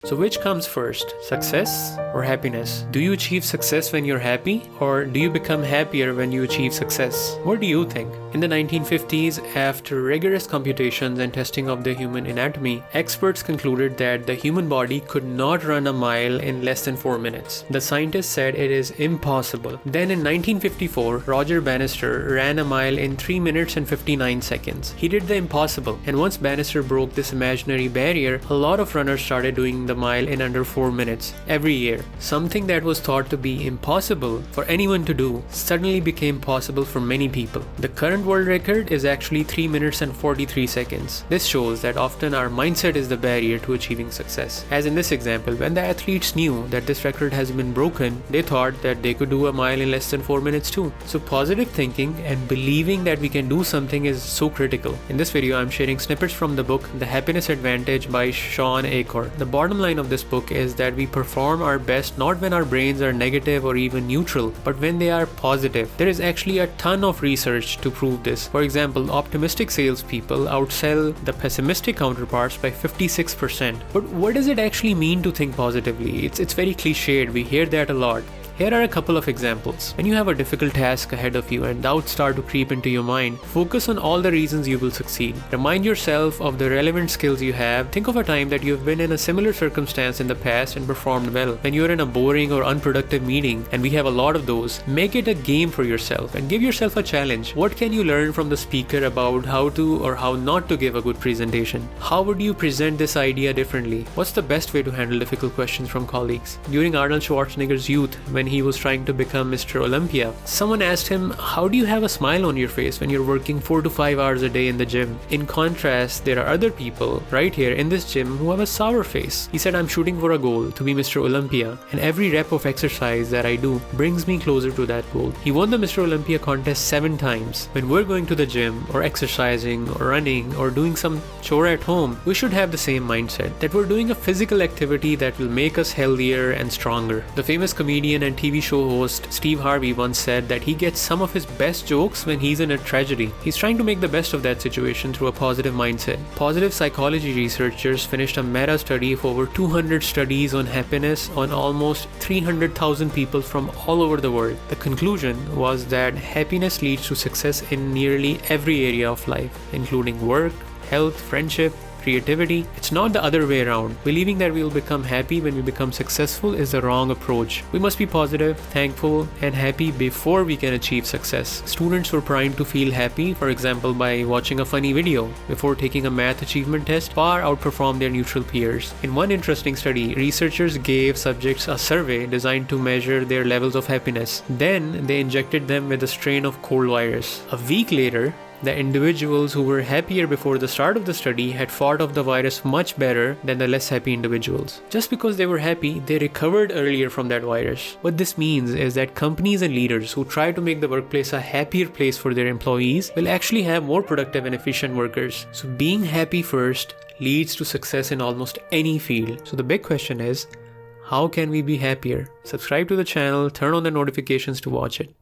So which comes first, success or happiness? Do you achieve success when you're happy, or do you become happier when you achieve success? What do you think? In the 1950s, after rigorous computations and testing of the human anatomy, experts concluded that the human body could not run a mile in less than 4 minutes. The scientists said it is impossible. Then in 1954, Roger Bannister ran a mile in 3 minutes and 59 seconds. He did the impossible, and once Bannister broke this imaginary barrier, a lot of runners started doing the mile in under 4 minutes every year. Something that was thought to be impossible for anyone to do suddenly became possible for many people. The current world record is actually 3 minutes and 43 seconds. This shows that often our mindset is the barrier to achieving success. As in this example, when the athletes knew that this record has been broken, they thought that they could do a mile in less than 4 minutes too. So positive thinking and believing that we can do something is so critical. In this video, I'm sharing snippets from the book The Happiness Advantage by Shawn Achor. The bottom line of this book is that we perform our best not when our brains are negative or even neutral, but when they are positive. There is actually a ton of research to prove this. For example, optimistic salespeople outsell the pessimistic counterparts by 56%. But what does it actually mean to think positively? It's very cliched. We hear that a lot. Here are a couple of examples. When you have a difficult task ahead of you and doubts start to creep into your mind, focus on all the reasons you will succeed. Remind yourself of the relevant skills you have. Think of a time that you've been in a similar circumstance in the past and performed well. When you're in a boring or unproductive meeting, and we have a lot of those, make it a game for yourself and give yourself a challenge. What can you learn from the speaker about how to or how not to give a good presentation? How would you present this idea differently? What's the best way to handle difficult questions from colleagues? During Arnold Schwarzenegger's youth, when he was trying to become Mr. Olympia, someone asked him, how do you have a smile on your face when you're working 4 to 5 hours a day in the gym? In contrast, there are other people right here in this gym who have a sour face. He said, I'm shooting for a goal to be Mr. Olympia, and every rep of exercise that I do brings me closer to that goal. He won the Mr. Olympia contest 7 times. When we're going to the gym or exercising or running or doing some chore at home, we should have the same mindset that we're doing a physical activity that will make us healthier and stronger. The famous comedian and TV show host Steve Harvey once said that he gets some of his best jokes when he's in a tragedy. He's trying to make the best of that situation through a positive mindset. Positive psychology researchers finished a meta study of over 200 studies on happiness on almost 300,000 people from all over the world. The conclusion was that happiness leads to success in nearly every area of life, including work, health, friendship, creativity. It's not the other way around. Believing that we will become happy when we become successful is the wrong approach. We must be positive, thankful, and happy before we can achieve success. Students were primed to feel happy, for example, by watching a funny video before taking a math achievement test, far outperform their neutral peers. In one interesting study, researchers gave subjects a survey designed to measure their levels of happiness. Then they injected them with a strain of cold virus. A week later, the individuals who were happier before the start of the study had fought off the virus much better than the less happy individuals. Just because they were happy, they recovered earlier from that virus. What this means is that companies and leaders who try to make the workplace a happier place for their employees will actually have more productive and efficient workers. So being happy first leads to success in almost any field. So the big question is, how can we be happier? Subscribe to the channel, turn on the notifications to watch it.